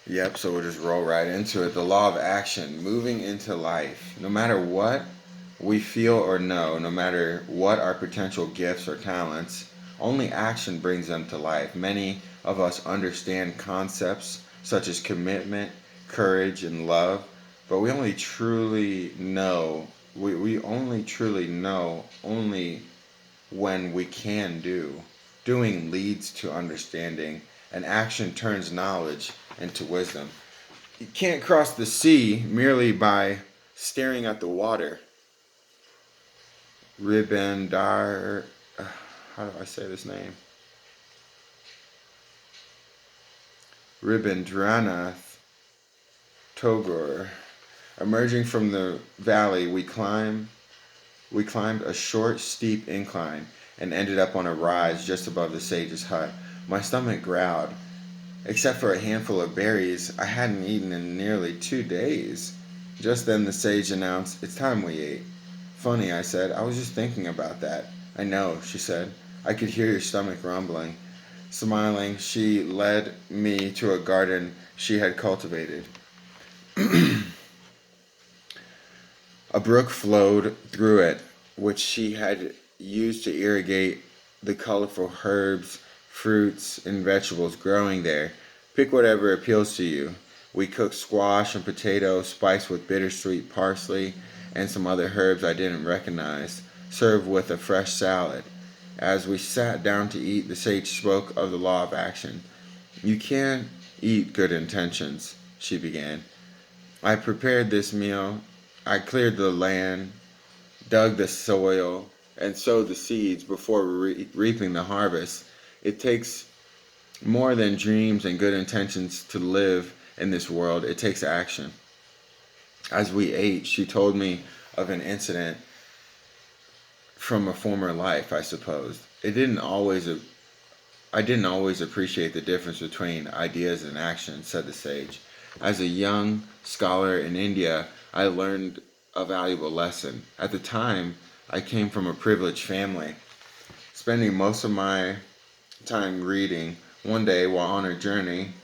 Yep, so we'll just roll right into it. The law of action, moving into life. No matter what we feel or know, no matter what our potential gifts or talents, only action brings them to life. Many of us understand concepts such as commitment, courage, and love, but we only truly know only when we can do. Doing leads to understanding, and action turns knowledge into wisdom. You can't cross the sea merely by staring at the water. Ribandar, how do I say this name? Rabindranath Tagore. Emerging from the valley, we climbed a short, steep incline and ended up on a rise just above the sage's hut. My stomach growled. Except for a handful of berries I hadn't eaten in nearly 2 days. Just then the sage announced, "It's time we ate." "Funny," I said. "I was just thinking about that." "I know," she said. "I could hear your stomach rumbling." Smiling, she led me to a garden she had cultivated. A brook flowed through it, which she had used to irrigate the colorful herbs, fruits, and vegetables growing there. Pick whatever appeals to you. We cooked squash and potato, spiced with bittersweet parsley and some other herbs I didn't recognize, served with a fresh salad. As we sat down to eat, the sage spoke of the law of action. "You can't eat good intentions," she began. "I prepared this meal. I cleared the land, dug the soil, and sowed the seeds before reaping the harvest. It takes more than dreams and good intentions to live in this world. It takes action." As we ate, she told me of an incident from a former life, I suppose. I didn't always appreciate the difference between ideas and action, said the sage. As a young scholar in India, I learned a valuable lesson. At the time, I came from a privileged family, spending most of my time reading. One day, while on a journey,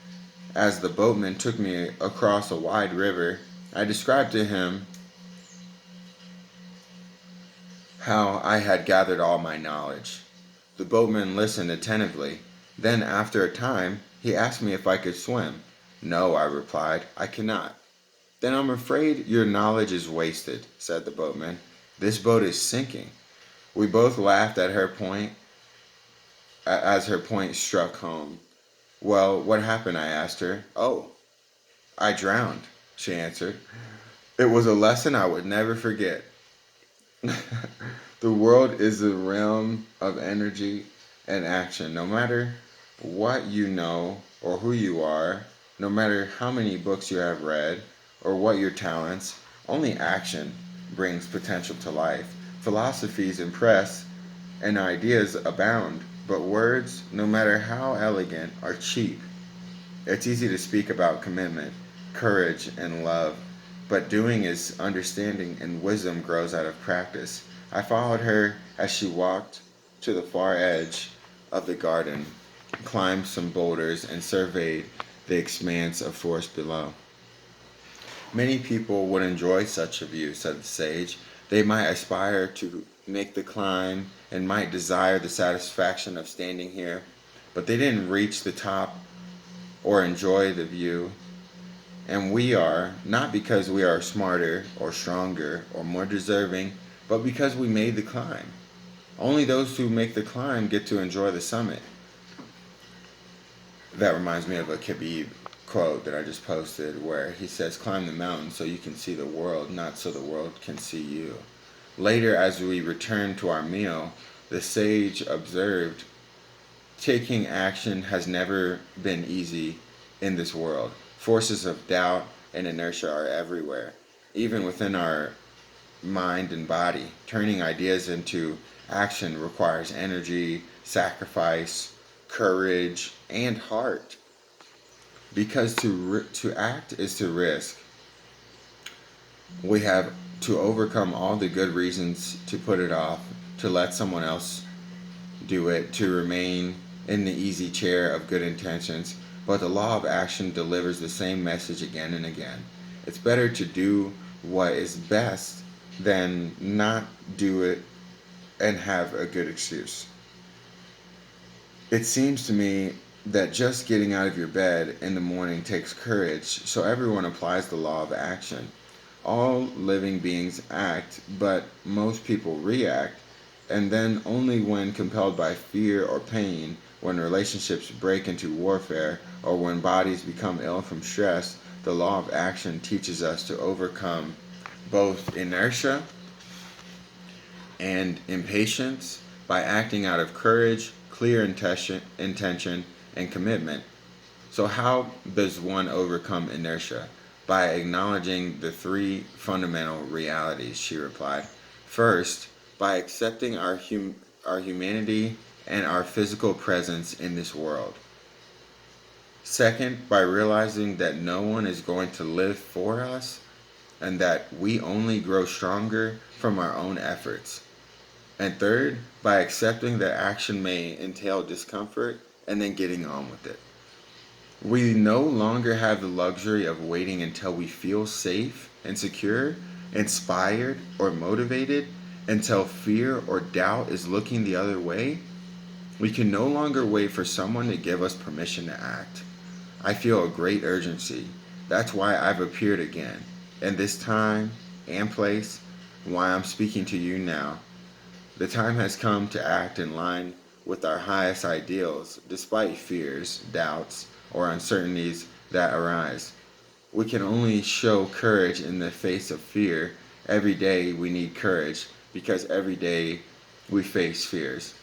as the boatman took me across a wide river, I described to him how I had gathered all my knowledge. The boatman listened attentively. Then, after a time, he asked me if I could swim. "No," I replied, "I cannot." "Then I'm afraid your knowledge is wasted," said the boatman. "This boat is sinking." We both laughed at her point as her point struck home. "Well, what happened?" I asked her. "Oh, I drowned," she answered. It was a lesson I would never forget. The world is a realm of energy and action. No matter what you know or who you are, no matter how many books you have read or what your talents, only action brings potential to life. Philosophies impress and ideas abound, but words, no matter how elegant, are cheap. It's easy to speak about commitment, courage, and love, but doing is understanding, and wisdom grows out of practice. I followed her as she walked to the far edge of the garden, climbed some boulders, and surveyed the expanse of forest below. "Many people would enjoy such a view," said the sage. "They might aspire to make the climb and might desire the satisfaction of standing here, but they didn't reach the top or enjoy the view. And we are, not because we are smarter or stronger or more deserving, but because we made the climb. Only those who make the climb get to enjoy the summit." That reminds me of a Khabib quote that I just posted where he says, "Climb the mountain so you can see the world, not so the world can see you." Later, as we returned to our meal, the sage observed, "Taking action has never been easy in this world. Forces of doubt and inertia are everywhere, even within our mind and body. Turning ideas into action requires energy, sacrifice, courage, and heart. Because to act is to risk. We have to overcome all the good reasons to put it off, to let someone else do it, to remain in the easy chair of good intentions. but the law of action delivers the same message again and again. It's better to do what is best than not do it and have a good excuse. It seems to me that just getting out of your bed in the morning takes courage, so everyone applies the law of action. All living beings act, but most people react, and then only when compelled by fear or pain, when relationships break into warfare, or when bodies become ill from stress, the law of action teaches us to overcome both inertia and impatience by acting out of courage, clear intention, and commitment. So, how does one overcome inertia? By acknowledging the three fundamental realities, she replied. First, by accepting our humanity and our physical presence in this world. Second, by realizing that no one is going to live for us and that we only grow stronger from our own efforts. And third, by accepting that action may entail discomfort and then getting on with it. We no longer have the luxury of waiting until we feel safe and secure, inspired or motivated, until fear or doubt is looking the other way. We can no longer wait for someone to give us permission to act. I feel a great urgency. That's why I've appeared again, in this time and place, why I'm speaking to you now. The time has come to act in line with our highest ideals, despite fears, doubts, or uncertainties that arise. We can only show courage in the face of fear. Every day we need courage because every day we face fears.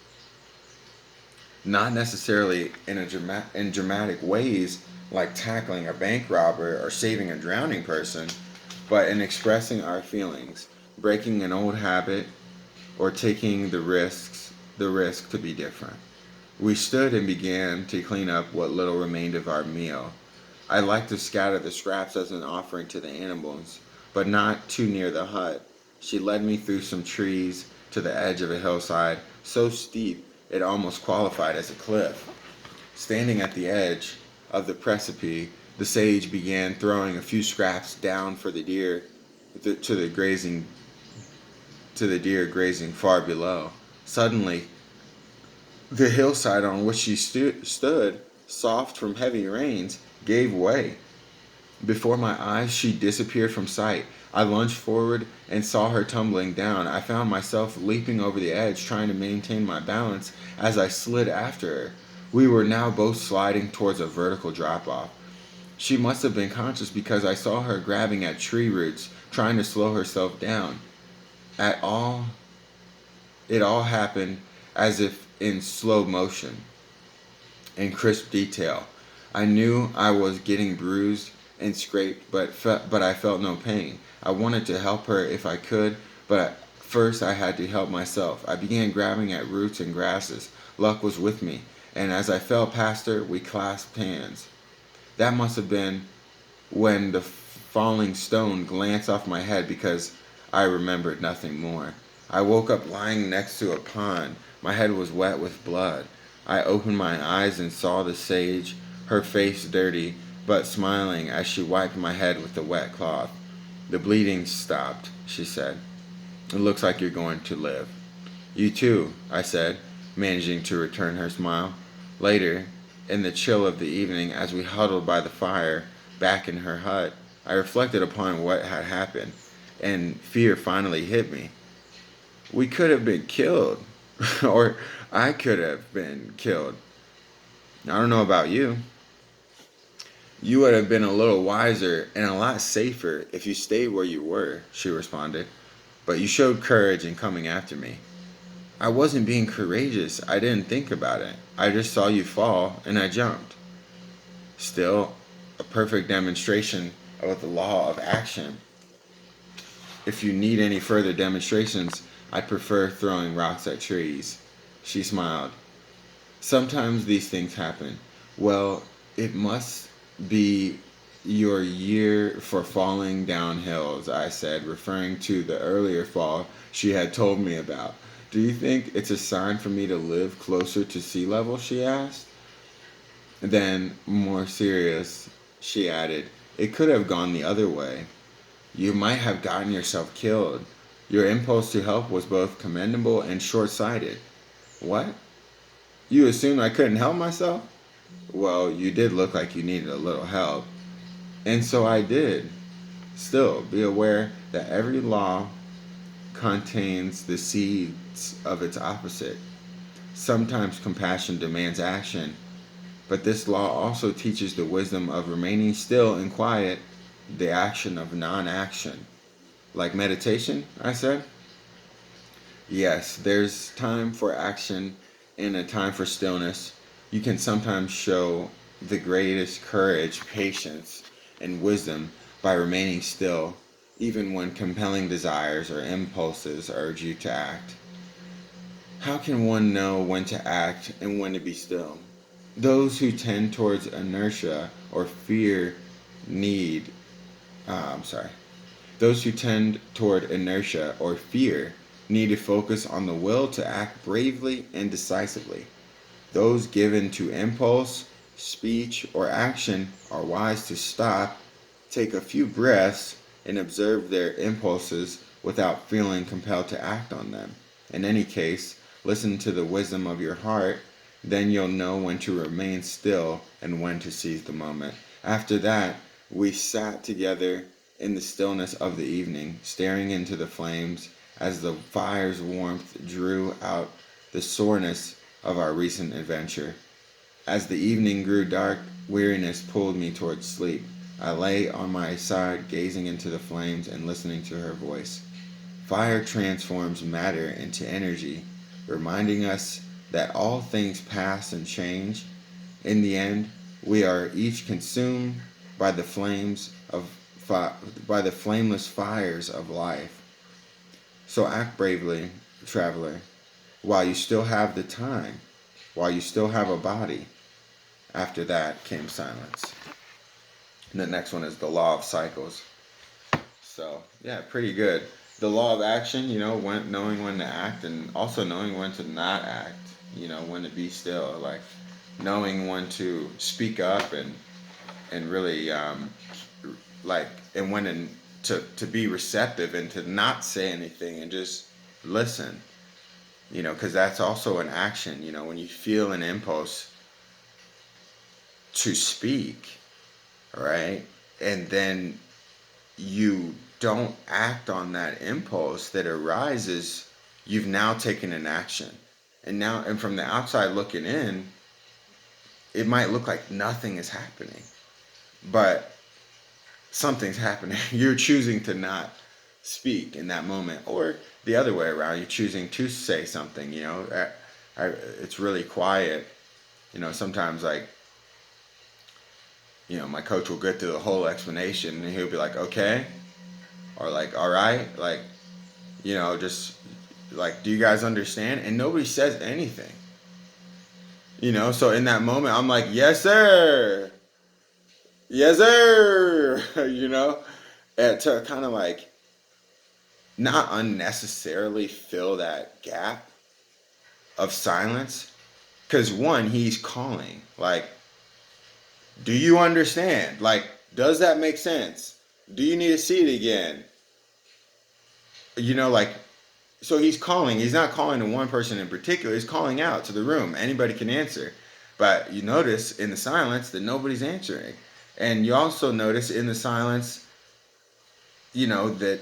Not necessarily in dramatic ways like tackling a bank robber or saving a drowning person, but in expressing our feelings, breaking an old habit, or taking the risk to be different. We stood and began to clean up what little remained of our meal. I liked to scatter the scraps as an offering to the animals, but not too near the hut. She led me through some trees to the edge of a hillside, so steep it almost qualified as a cliff. Standing at the edge of the precipice, the sage began throwing a few scraps down for the deer to the deer grazing far below. Suddenly, the hillside on which she stood, soft from heavy rains, gave way. Before my eyes, she disappeared from sight. I lunged forward and saw her tumbling down. I found myself leaping over the edge, trying to maintain my balance as I slid after her. We were now both sliding towards a vertical drop off. She must have been conscious because I saw her grabbing at tree roots, trying to slow herself down. At all, it all happened as if in slow motion, in crisp detail. I knew I was getting bruised and scraped, but I felt no pain. I wanted to help her if I could, but first I had to help myself. I began grabbing at roots and grasses. Luck was with me, and as I fell past her, we clasped hands. That must have been when the falling stone glanced off my head because I remembered nothing more. I woke up lying next to a pond. My head was wet with blood. I opened my eyes and saw the sage, her face dirty, but smiling as she wiped my head with the wet cloth. The bleeding stopped, she said. It looks like you're going to live. You too, I said, managing to return her smile. Later, in the chill of the evening, as we huddled by the fire back in her hut, I reflected upon what had happened, and fear finally hit me. We could have been killed, or I could have been killed. I don't know about you. You would have been a little wiser and a lot safer if you stayed where you were, she responded. But you showed courage in coming after me. I wasn't being courageous. I didn't think about it. I just saw you fall and I jumped. Still, a perfect demonstration of the law of action. If you need any further demonstrations, I'd prefer throwing rocks at trees. She smiled. Sometimes these things happen. Well, it must be your year for falling down hills, I said, referring to the earlier fall she had told me about. Do you think it's a sign for me to live closer to sea level, she asked. Then, more serious, she added, it could have gone the other way. You might have gotten yourself killed. Your impulse to help was both commendable and short sighted. What? You assumed I couldn't help myself? Well, you did look like you needed a little help. And so I did. Still, be aware that every law contains the seeds of its opposite. Sometimes compassion demands action, but this law also teaches the wisdom of remaining still and quiet, the action of non action. Like meditation, I said? Yes, there's time for action and a time for stillness. You can sometimes show the greatest courage, patience, and wisdom by remaining still, even when compelling desires or impulses urge you to act. How can one know when to act and when to be still? Those who tend towards inertia or fear need, I'm sorry, those who tend toward inertia or fear need to focus on the will to act bravely and decisively. Those given to impulse, speech, or action are wise to stop, take a few breaths, and observe their impulses without feeling compelled to act on them. In any case, listen to the wisdom of your heart, then you'll know when to remain still and when to seize the moment. After that, we sat together in the stillness of the evening, staring into the flames as the fire's warmth drew out the soreness of our recent adventure. As the evening grew dark, weariness pulled me towards sleep. I lay on my side, gazing into the flames and listening to her voice. Fire transforms matter into energy, reminding us that all things pass and change. In the end, we are each consumed by the flames of by the flameless fires of life. So act bravely, traveler, while you still have the time, while you still have a body. After that came silence. And the next one is the law of cycles. So yeah, pretty good. The law of action, knowing when to act, and also knowing when to not act. When to be still, like knowing when to speak up and really and when to be receptive and to not say anything and just listen. Because that's also an action. When you feel an impulse to speak, right, and then you don't act on that impulse that arises, you've now taken an action. And from the outside looking in, it might look like nothing is happening, but something's happening. You're choosing to not speak in that moment, or the other way around, you're choosing to say something. It's really quiet. Sometimes, like, my coach will get through the whole explanation and he'll be like, okay, or like, all right, like, just like, do you guys understand? And nobody says anything. So in that moment, I'm like, yes, sir. Yes, sir. And to kind of like not unnecessarily fill that gap of silence. Because one, he's calling. Like, do you understand? Like, does that make sense? Do you need to see it again? Like, so he's calling. He's not calling to one person in particular. He's calling out to the room. Anybody can answer. But you notice in the silence that nobody's answering. And you also notice in the silence, that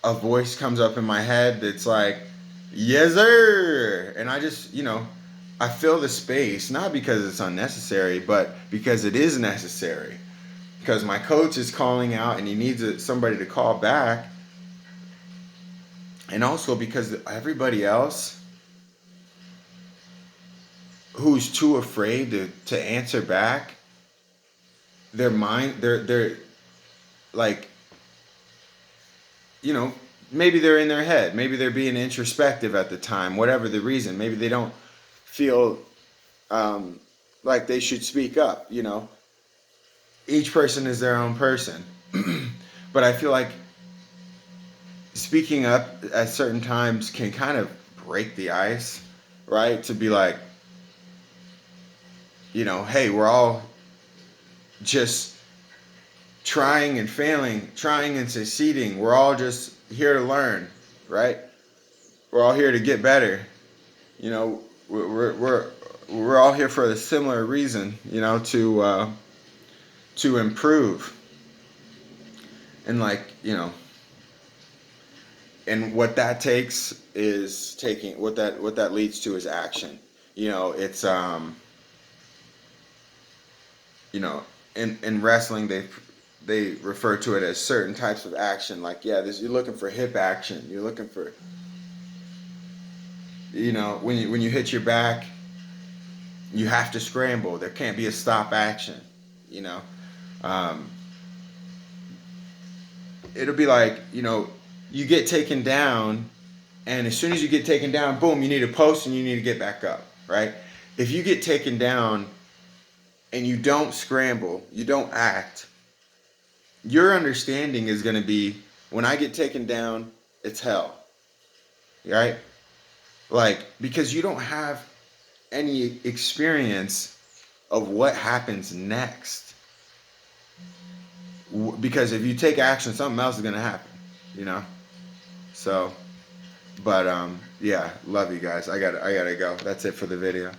a voice comes up in my head that's like, yes, sir. And I just, I fill the space, not because it's unnecessary, but because it is necessary. Because my coach is calling out and he needs somebody to call back. And also because everybody else who's too afraid to answer back, they're like, maybe they're in their head. Maybe they're being introspective at the time, whatever the reason. Maybe they don't feel like they should speak up, Each person is their own person. But I feel like speaking up at certain times can kind of break the ice, right? To be like, hey, we're all just trying and failing, trying and succeeding. We're all just here to learn, right? We're all here to get better. You know, we're all here for a similar reason. To improve. And and what that takes is taking what that leads to is action. It's you know in wrestling they refer to it as certain types of action. Like, yeah, this, you're looking for hip action, you're looking for, when you hit your back, you have to scramble. There can't be a stop action. you know um, It'll be like, you get taken down, and as soon as you get taken down, boom, you need a post and you need to get back up, right? If you get taken down and you don't scramble, you don't act, your understanding is going to be, when I get taken down, it's hell, right? Like, because you don't have any experience of what happens next. Because if you take action, something else is going to happen, you know? So, but yeah, love you guys. I gotta go. That's it for the video.